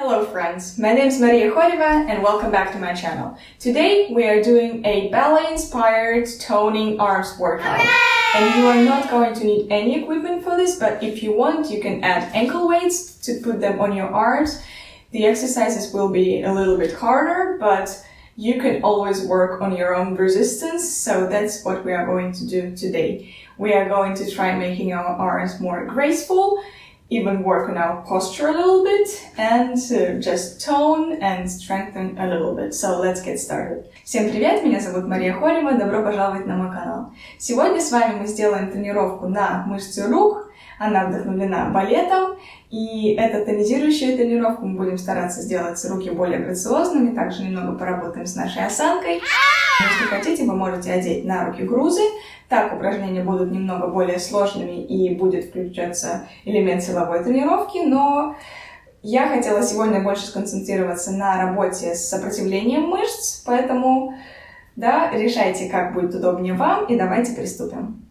Hello friends, my name is Maria Khoreva and welcome back to my channel. Today we are doing a ballet-inspired toning arms workout. And you are not going to need any equipment for this, but if you want, you can add ankle weights to put them on your arms. The exercises will be a little bit harder, but you can always work on your own resistance, so that's what we are going to do today. We are going to try making our arms more graceful, even work on our posture a little bit, and just tone and strengthen a little bit. So let's get started. Всем привет, меня зовут Мария Khoreva, добро пожаловать на мой канал. Сегодня с вами мы сделаем тренировку на мышцы рук. Она вдохновлена балетом, и эту тонизирующую тренировку мы будем стараться сделать руки более грациозными, также немного поработаем с нашей осанкой. Если хотите, вы можете одеть на руки грузы, так упражнения будут немного более сложными и будет включаться элемент силовой тренировки, но я хотела сегодня больше сконцентрироваться на работе с сопротивлением мышц, поэтому, да, решайте, как будет удобнее вам, и давайте приступим.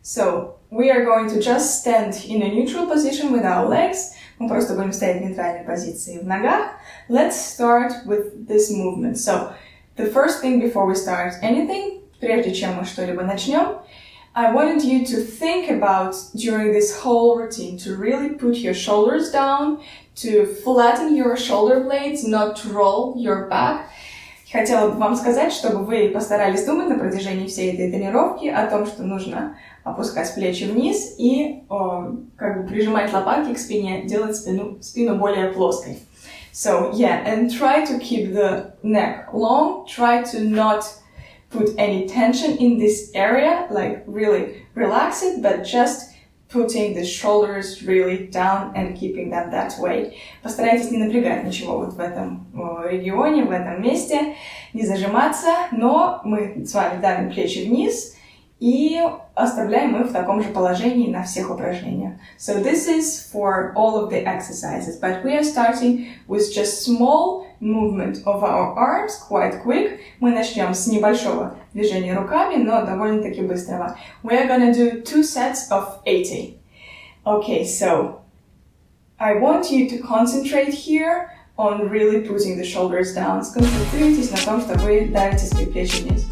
So, we are going to just stand in a neutral position with our legs. Мы просто будем стоять в нейтральной позиции в ногах. Let's start with this movement. So, the first thing before we start anything, прежде чем мы что-либо начнем, I wanted you to think about during this whole routine to really put your shoulders down, to flatten your shoulder blades, not to roll your back. Хотела бы вам сказать, чтобы вы постарались думать на протяжении всей этой тренировки о том, что нужно опускать плечи вниз и как бы прижимать лопатки к спине, делать спину более плоской. So yeah, and try to keep the neck long, try to not put any tension in this area, like really relax it, but just putting the shoulders really down and keeping them that way. Постарайтесь не напрягать ничего вот в этом регионе, в этом месте, не зажиматься, но мы с вами давим плечи вниз и оставляем их в таком же положении на всех упражнениях. So this is for all of the exercises, but we are starting with just small movement of our arms, quite quick. Мы начнем с небольшого движения руками, но довольно-таки быстрого. We are gonna do 2 sets of 80. Okay, so I want you to concentrate here on really putting the shoulders down. Сконцентрируйтесь на том, что вы давите свои плечи вниз.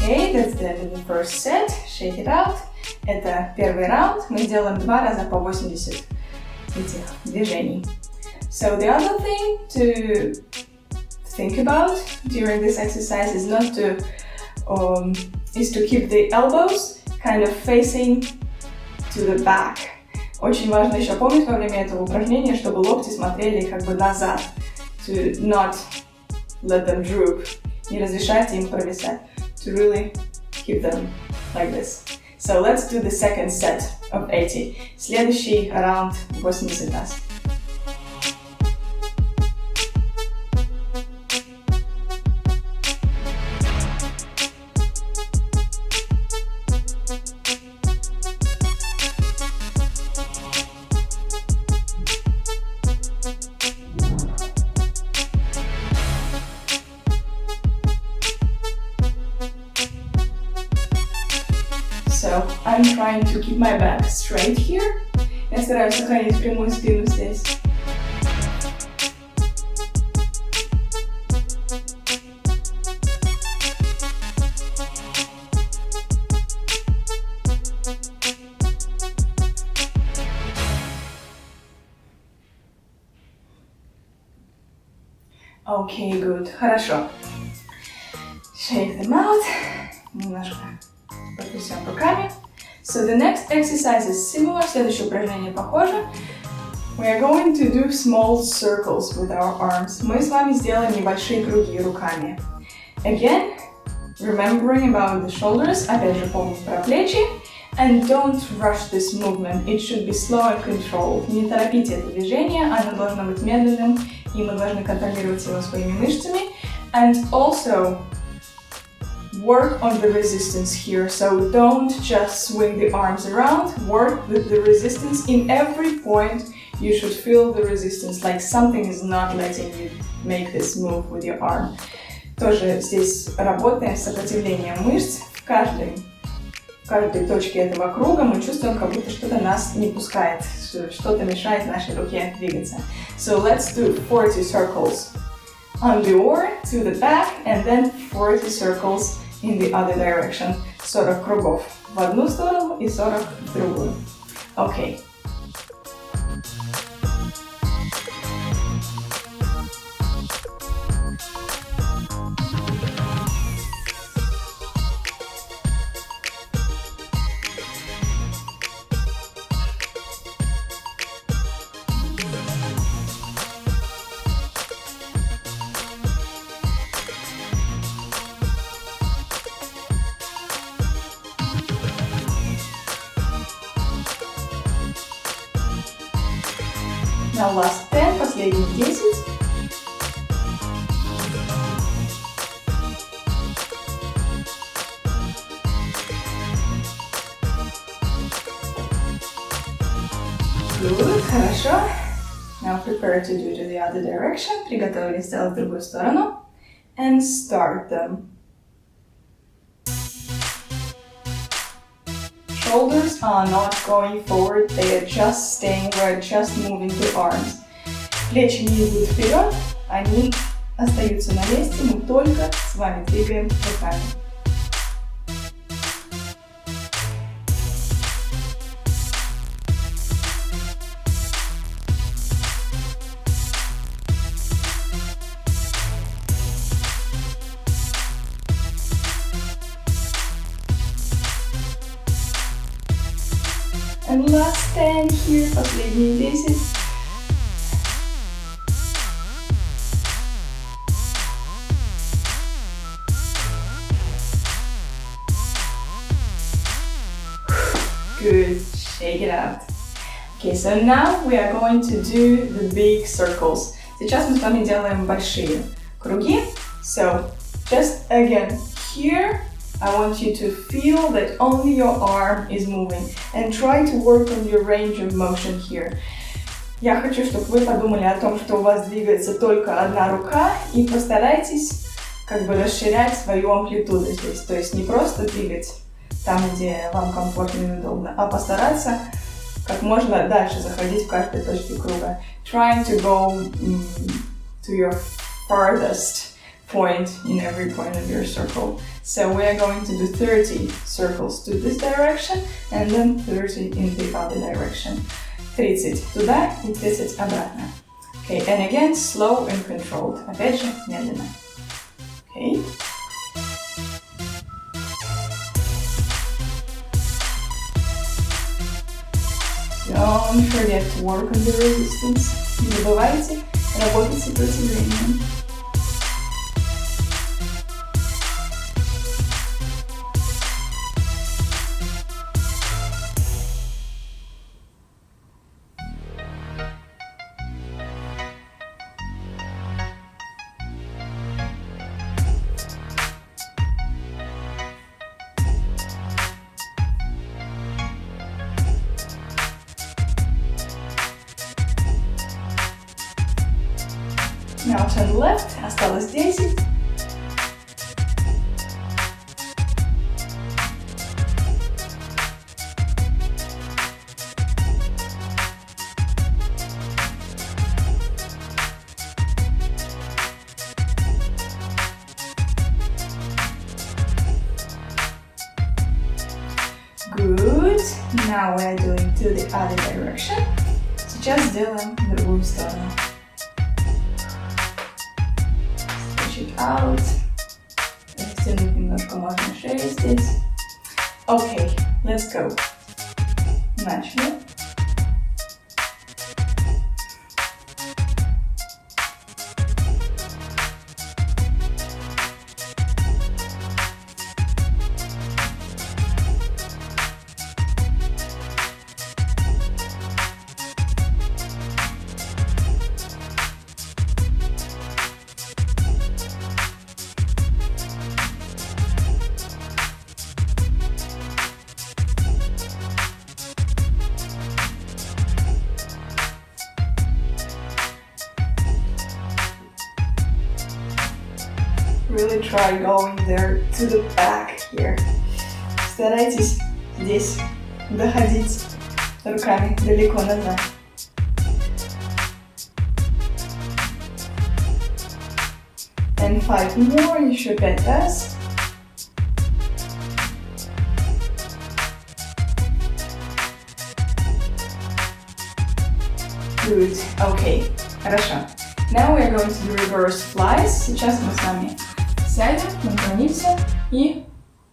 Okay, that's the end of the first set. Shake it out. Это первый раунд. Мы сделаем 2 раза по 80 этих движений. So the other thing to think about during this exercise is not to is to keep the elbows kind of facing to the back. Очень важно еще помнить во время этого упражнения, чтобы локти смотрели как бы назад. To not let them droop. Не разрешайте им провисать. To really keep them like this. So let's do the second set of 80. Следующий раунд 80 раз. So I'm trying to keep my back straight here. Я стараюсь сохранить прямую спину здесь. Okay, good. Хорошо. Shake them out. Немножко потрясем руками. So the next exercise is similar. Следующее упражнение похоже. We are going to do small circles with our arms. Мы с вами сделаем небольшие круги руками. Again, remembering about the shoulders, опять же помнить про плечи. And don't rush this movement, it should be slow and controlled. Не торопите это движение, оно должно быть медленным, и мы должны контролировать его своими мышцами. And also, work on the resistance here, so don't just swing the arms around, work with the resistance in every point. You should feel the resistance, like something is not letting you make this move with your arm. Тоже здесь работаем с сопротивлением мышц в каждой точке этого круга. Мы чувствуем, как будто что-то нас не пускает, что-то мешает нашей руке двигаться. So let's do 40 circles on the oar to the back, and then 40 circles in the other direction. 40 кругов в одну сторону и 40 в другую. Okay. Now last 10, последние 10. Good, хорошо. Now prepare to do to the other direction. Приготовились сделать в другую сторону. And start them. Shoulders are not going forward, they are just staying where, just moving the arms. Плечи не идут вперед, они остаются на месте, мы только с вами двигаем руками. And last 10 here, последние 10. Good, shake it out. Okay, so now we are going to do the big circles. Сейчас мы с вами делаем большие круги. So, just again, here, I want you to feel that only your arm is moving and try to work on your range of motion here. Я хочу, чтобы вы подумали о том, что у вас двигается только одна рука, и постарайтесь как бы расширять свою амплитуду здесь. То есть не просто двигать там, где вам комфортно и удобно, а постараться как можно дальше заходить в каждой точке круга. Trying to go to your farthest point in every point of your circle. So we are going to do 30 circles to this direction and then 30 in the other direction. 30 туда и 30 обратно. Okay, and again, slow and controlled. Опять же, медленно. Okay. Don't forget to work on the resistance. Не забывайте работать с сопротивлением. Now turn left, осталось 10. Good. Now we are doing to the other direction. Сейчас сделаем другую сторону. Out. Растянуть немножко можно шею здесь. Okay, let's go. Начали. really try going there to the back here. Старайтесь здесь доходить руками далеко назад. And 5 more, еще 5 раз. Good. Okay. Хорошо. Now we are going to do reverse flies. Сейчас мы с вами сядем, наклонимся и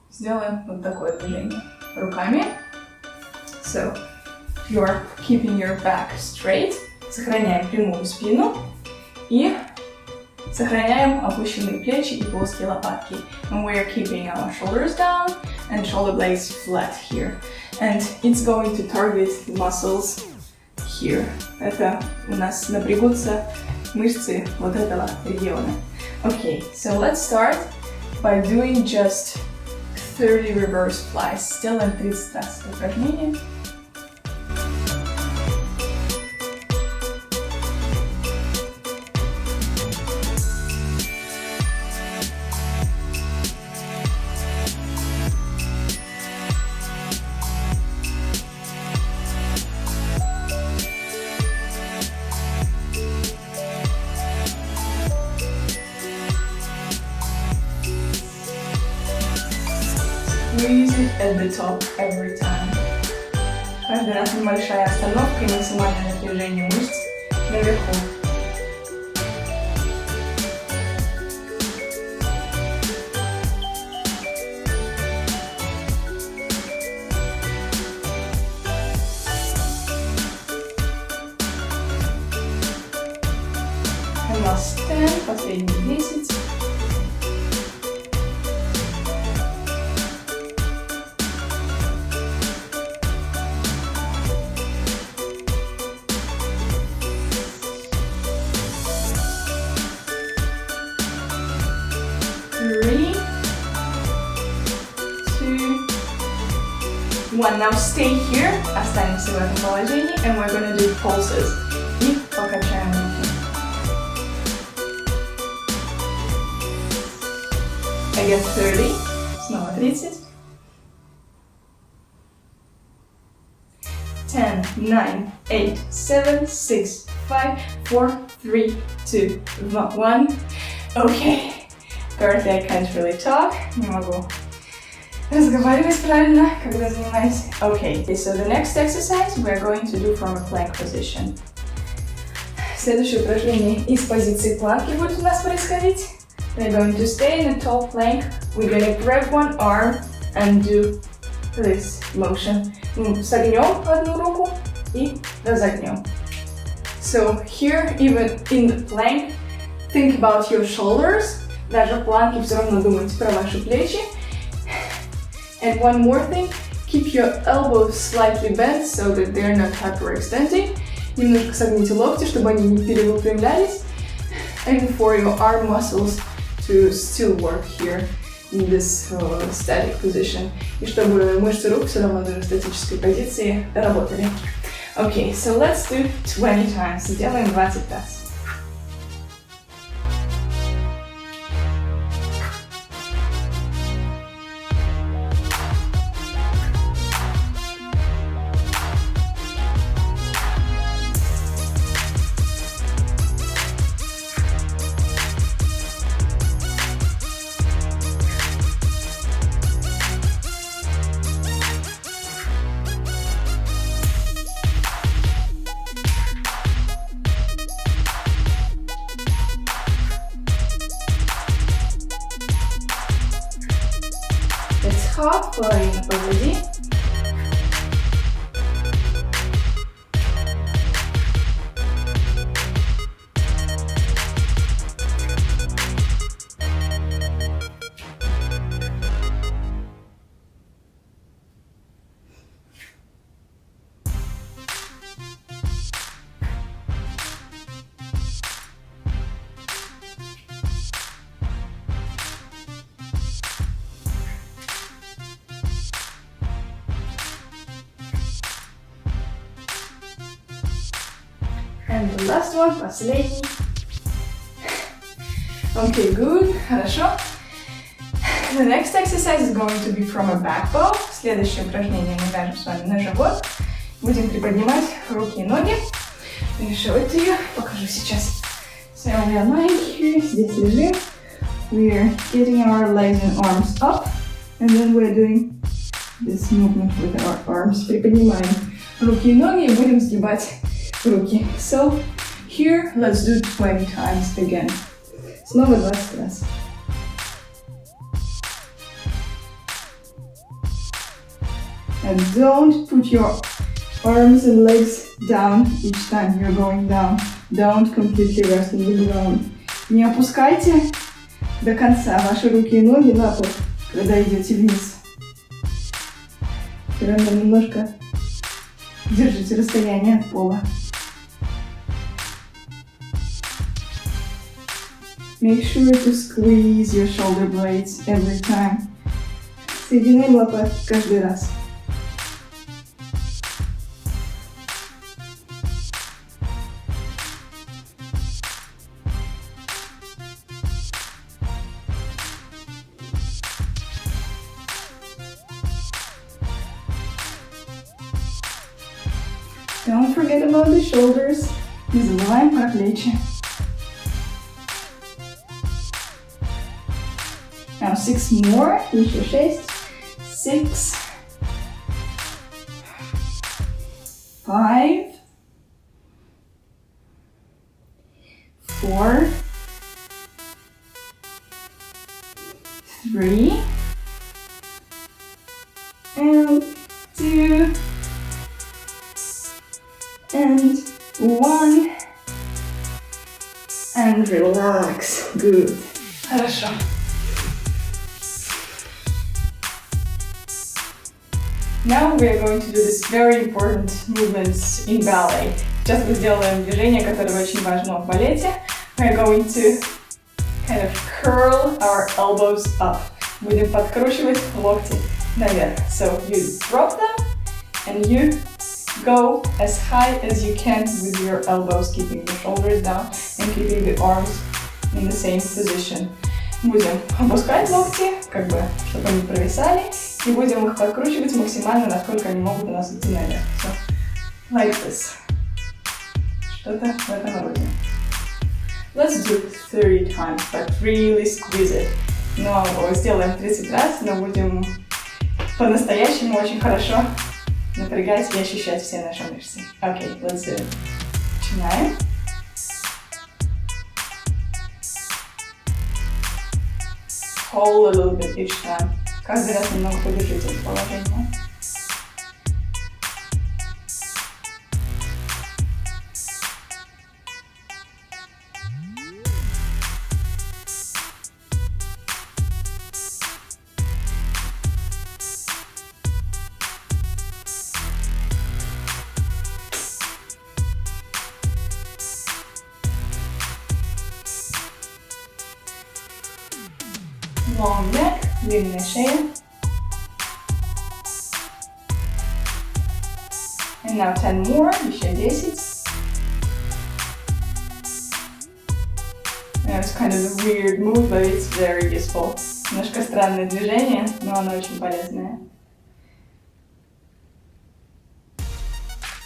сделаем вот такое движение руками. So, you are keeping your back straight. Сохраняем прямую спину и сохраняем опущенные плечи и плоские лопатки. And we are keeping our shoulders down and shoulder blades flat here. And it's going to target the muscles here. Это у нас напрягутся мышцы вот этого региона. Okay, so let's start by doing just 30 reverse flies. Сделаем 30 раз упражнение. Squeeze it at the top every time. Каждый раз небольшая остановка и максимальное напряжение мышц наверху. And last 10, последние 10. Three, 2, 1. Now stay here. Останемся в этом положении. And we're gonna do pulses. И покачаем руки. Again 30. Снова 30. 10, 9, 8, 7, 6, 5, 4, 3, 2, 1. Okay. Currently I can't really talk. Не могу разговаривать правильно, когда занимаюсь. Okay, so the next exercise we are going to do from a plank position. Следующее упражнение из позиции планки будет у нас происходить. We're going to stay in a tall plank. We're going to grab one arm and do this motion. Согнем одну руку и разогнем. So here, even in the plank, think about your shoulders. Даже в планке все равно думайте про ваши плечи. And one more thing, keep your elbows slightly bent so that they're not hyperextending. Немножко согните локти, чтобы они не перевыпрямлялись. And for your arm muscles to still work here in this static position. И чтобы мышцы рук все равно даже в статической позиции работали. Okay, so let's do 20 times. Сделаем 20 раз. Top, половина позади. And the last one, последний. Okay, good, хорошо. the next exercise is going to be from a back bow. Следующее упражнение мы ляжем с вами на живот. Будем приподнимать руки и ноги. Let me show it to you. Покажу сейчас. So we are lying here, здесь лежим. We are getting our legs and arms up. And then we are doing this movement with our arms. Приподнимаем руки и ноги и будем сгибать руки. So here, let's do 20 times again. Снова 20 раз. And don't put your arms and legs down each time you're going down. Don't completely rest on the ground. Не опускайте до конца ваши руки и ноги на пол, когда идете вниз. Все равно немножко держите расстояние от пола. Make sure to squeeze your shoulder blades every time. Соединяем лопатки каждый раз. Don't forget about the shoulders. Не забываем про плечи. Now 6 more. Еще 6. 6. 5. 4. 3. And 2. And 1. And relax. Good. Хорошо. Now we are going to do this very important movements in ballet. Сейчас мы сделаем движение, которое очень важно в балете. We are going to kind of curl our elbows up. Будем подкручивать локти наверх. So you drop them and you go as high as you can with your elbows, keeping the shoulders down and keeping the arms in the same position. Будем опускать локти, как бы, чтобы они провисали, и будем их подкручивать максимально, насколько они могут у нас идти наверх. So, like this. Что-то в этом роде. Let's do 30 times, but really squeeze it. Но сделаем 30 раз, но будем по-настоящему очень хорошо напрягать и ощущать все наши мышцы. Okay, let's do it. Начинаем. Hold a little bit each time. Каждый раз немного подержите это положение. Long neck, длинная шея. And now 10 more, еще 10. Now it's kind of a weird move, but it's very useful. Немножко странное движение, но оно очень полезное.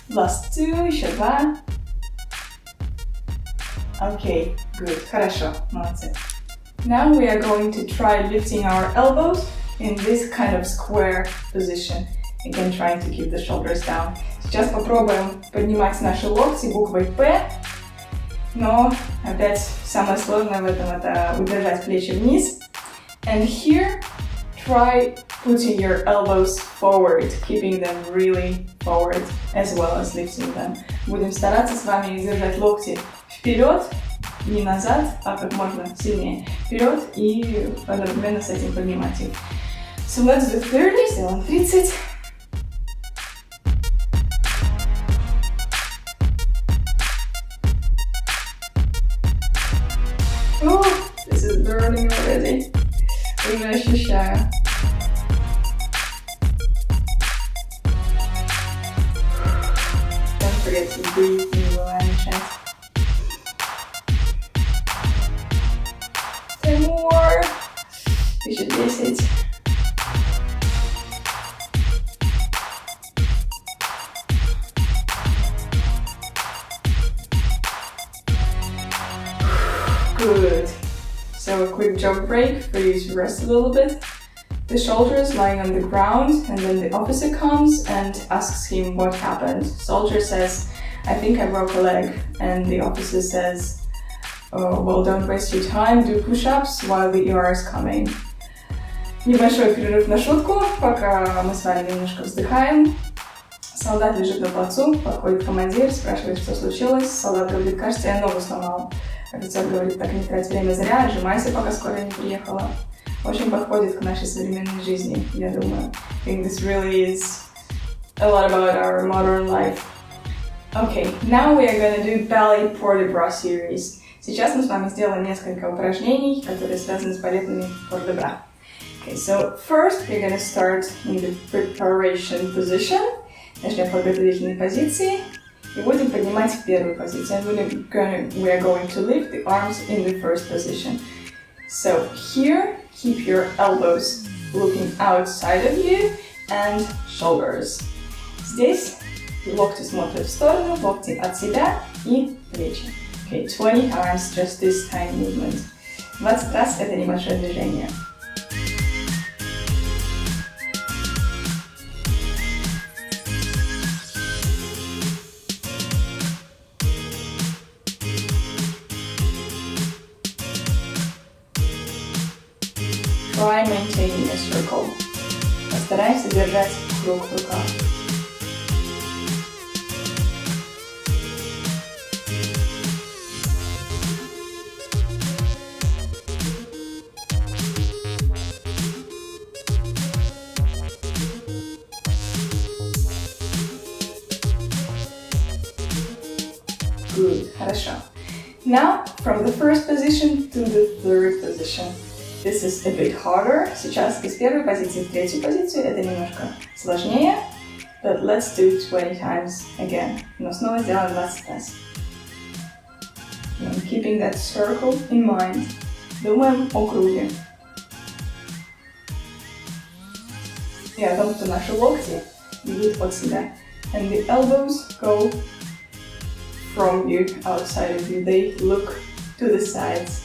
Last two, еще 2. Okay, good, хорошо, молодцы. Now we are going to try lifting our elbows in this kind of square position. Again, trying to keep the shoulders down. Сейчас попробуем поднимать наши локти буквой П, но опять самое сложное в этом это удержать плечи вниз. And here, try putting your elbows forward, keeping them really forward, as well as lifting them. Будем стараться с вами держать локти вперед, не назад, а как можно сильнее вперед и одновременно с этим поднимать их. So let's do 30, сделаем 30. Oh, this is burning already. Уже ощущаю. Don't forget to breathe, не забывай дышать. More. Еще 10. quick joke break for you to rest a little bit. The soldier is lying on the ground, and then the officer comes and asks him what happened. Soldier says, "I think I broke a leg." And the officer says, "Oh, well, don't waste your time, do push-ups while the ER is coming." Небольшой перерыв на шутку, пока мы с вами немножко вздыхаем. Солдат лежит на плацу, подходит командир, спрашивает, что случилось. Солдат говорит: "Кажется, я ногу сломал." Офицер говорит: "Так не трать время зря, отжимайся, пока скорая не приехала." Очень подходит к нашей современной жизни, я думаю. I think this really is a lot about our modern life. Okay, now we are gonna do ballet port de bras series. Сейчас мы с вами сделаем несколько упражнений, которые связаны с балетными port de bras. Okay, so first we're gonna start in the preparation position. Начнем в подготовительной позиции и будем поднимать в первую позицию. And we are going to lift the arms in the first position. So here, keep your elbows looking outside of you and shoulders. Здесь локти смотрят в сторону, локти от себя и плечи. Okay, 20 times just this tiny movement. 20 раз это небольшое движение. Try maintaining a circle. Постарайся держать круг в руках. Good. Хорошо. Now, from the first position to the third position. This is a bit harder. Сейчас из первой позиции в третью позицию это немножко сложнее. But let's do 20 times again. Но снова сделаем 20 раз. And keeping that circle in mind. Думаем о круге. И о том, что наши локти идут от себя. And the elbows go from you, outside of you. They look to the sides.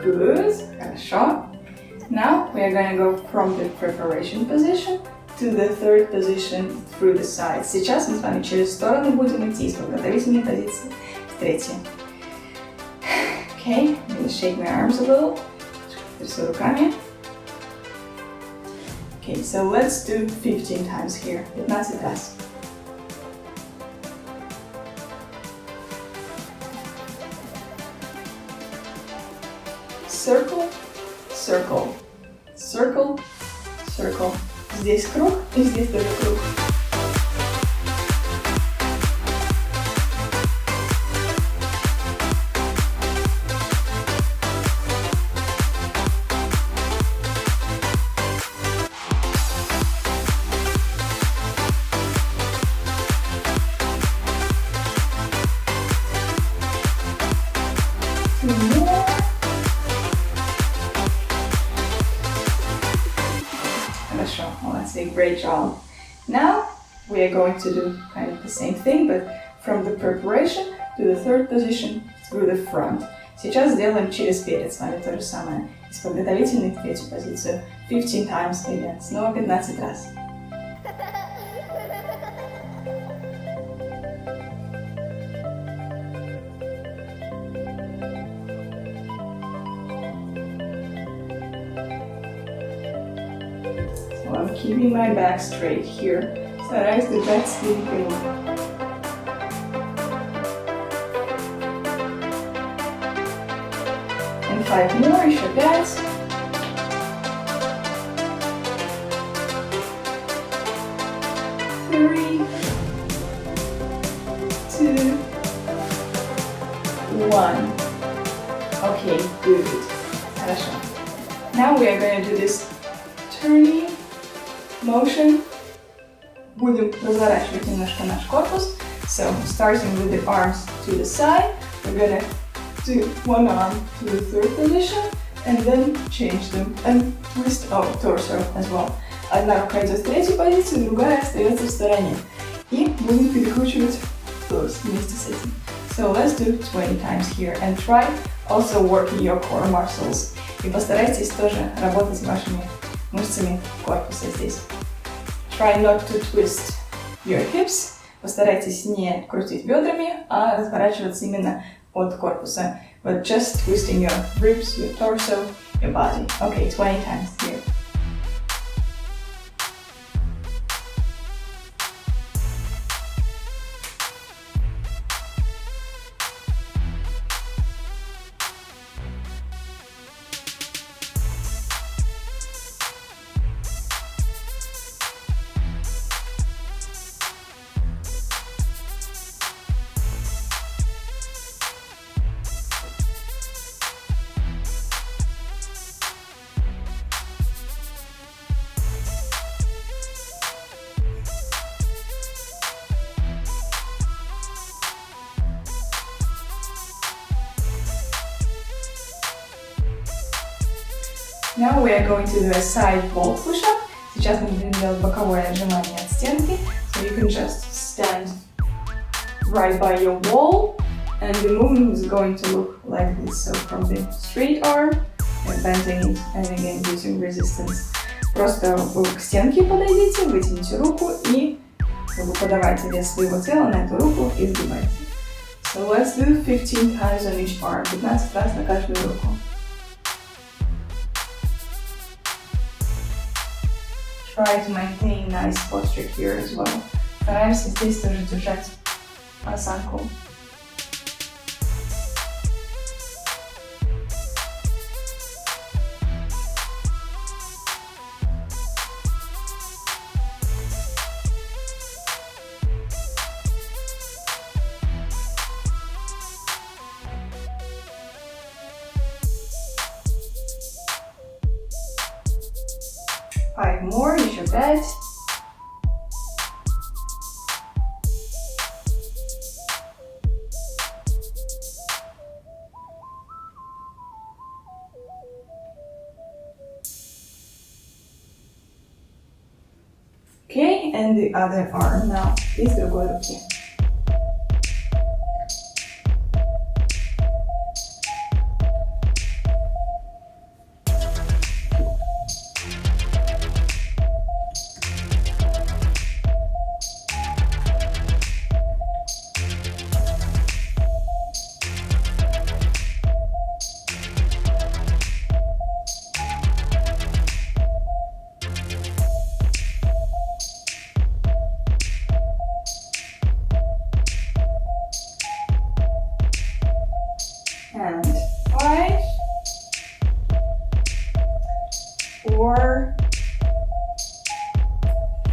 Good. Хорошо. Now we are going to go from the preparation position to the third position through the sides. Сейчас мы с вами через стороны будем идти из подготовительной позиции в третью. Okay, I'm going to shake my arms a little. Трясу руками. Okay, so let's do 15 times here. 15 раз. Circle, circle, circle, circle. Здесь круг и здесь тоже круг. Great job. Now we are going to do kind of the same thing, but from the preparation to the third position through the front. Сейчас сделаем через перед с вами то же самое. Из подготовительной в третью позицию. 15 times again. Снова 15 раз. So I'm keeping my back straight here. Стараюсь держать спину прямой. And 5 more, еще 5. Three, 2, 1. Okay, Now we are going to do this turning motion. Будем разворачивать немножко наш корпус. So, starting with the arms to the side, we're gonna do one arm to the third position and then change them and twist our torso as well. Одна рука идет в третью позицию, другая остается в стороне. И будем перекручивать торс вместе с этим. So let's do 20 times here and try also working your core muscles. И постарайтесь тоже работать с вашими мышцами корпуса здесь. Try not to twist your hips. Постарайтесь не крутить бедрами, а разворачиваться именно от корпуса. But just twisting your ribs, your torso, your body. Okay, 20 times here. Now we are going to do a side wall push-up. Сейчас мы будем делать боковое отжимание от стенки. So you can just stand right by your wall and the movement is going to look like this. So from the straight arm and bending it and again using resistance. Просто к стенке подойдите, вытяните руку и подавайте вес своего тела на эту руку и сгибайте. So let's do 15 times on each arm. 15 раз на каждую руку. Try to maintain nice posture here as well. Стараемся здесь тоже держать осанку. Five more, еще 5. Okay, and the other arm now из другой руки. And 5, 4,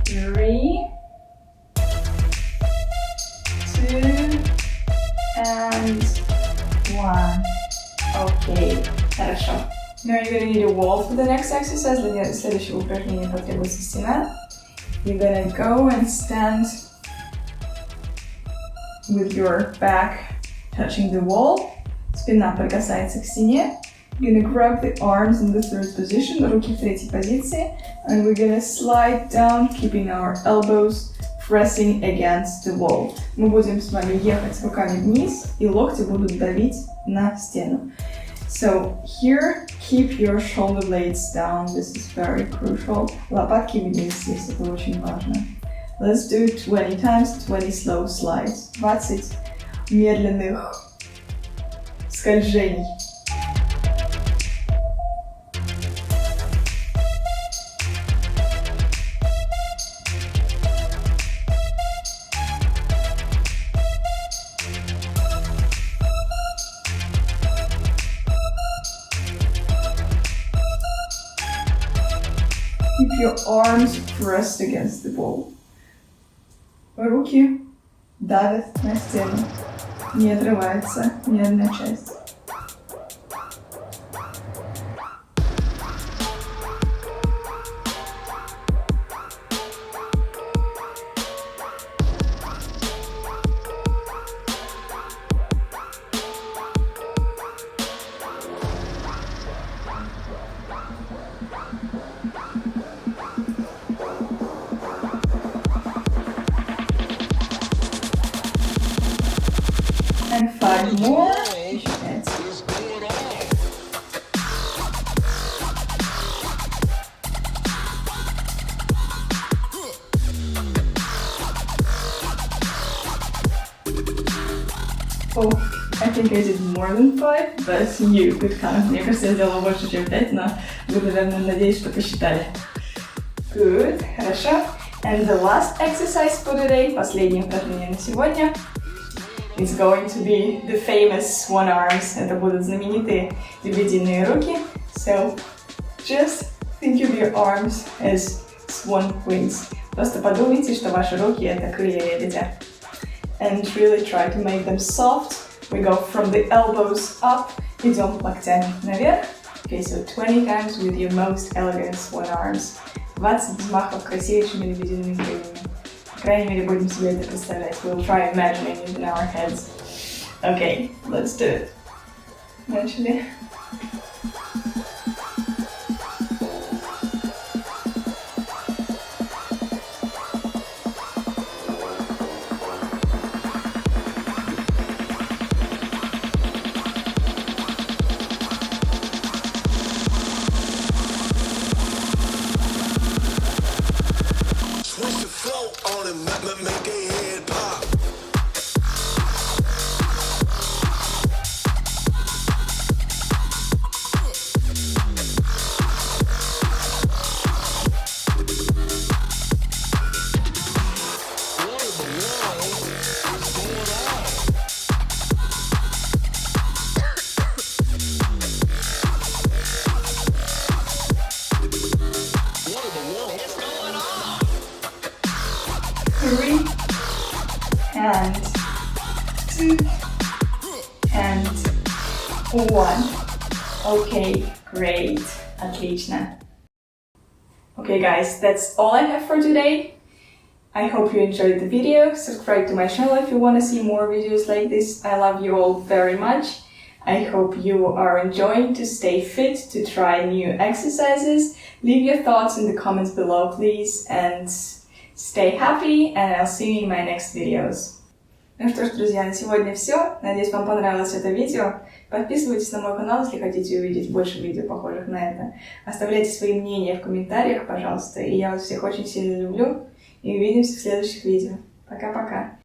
3, 2, and 1. Okay, хорошо. Now you're gonna need a wall for the next exercise. Для следующего упражнения потребуется стена. You're gonna go and stand with your back touching the wall. Спина прикасается к стене. You're gonna grab the arms in the third position, руки в третьей позиции, and we're gonna slide down, keeping our elbows pressing against the wall. Мы будем с вами ехать руками вниз, и локти будут давить на стену. So here, keep your shoulder blades down. This is very crucial. Лопатки вниз здесь, это очень важно. Let's do 20 times, 20 slow slides. 20 медленных скольжений. Keep your arms pressed against the wall. Руки давят на стену. Не отрывается ни одна часть. more. Еще 5. Oh, I think I did more than 5, but you could count. Мне кажется, я сделала больше, чем 5, но вы, наверное, надеюсь, что посчитали. Good, хорошо. And the last exercise for today, последнее упражнение на сегодня, is going to be the famous one arms. Это будут знаменитые лебединые руки. So, just think of your arms as swan wings. Просто подумайте, что ваши руки это крылья лебедя. And really try to make them soft. We go from the elbows up, идем локтями наверх. Okay, so 20 times with your most elegant swan arms. 20 взмахов красивейшими лебедиными крыльями. По крайней мере, будем себе это представлять. We'll try imagining it in our heads. Okay, let's do it. Начали. And 2 and 1. Okay, great. Отлично. Okay guys, that's all I have for today. I hope you enjoyed the video. Subscribe to my channel if you want to see more videos like this. I love you all very much. I hope you are enjoying to stay fit, to try new exercises. Leave your thoughts in the comments below, please, and stay happy, and I'll see you in my next videos. Ну что ж, друзья, на сегодня все. Надеюсь, вам понравилось это видео. Подписывайтесь на мой канал, если хотите увидеть больше видео, похожих на это. Оставляйте свои мнения в комментариях, пожалуйста. И я вас всех очень сильно люблю. И увидимся в следующих видео. Пока-пока.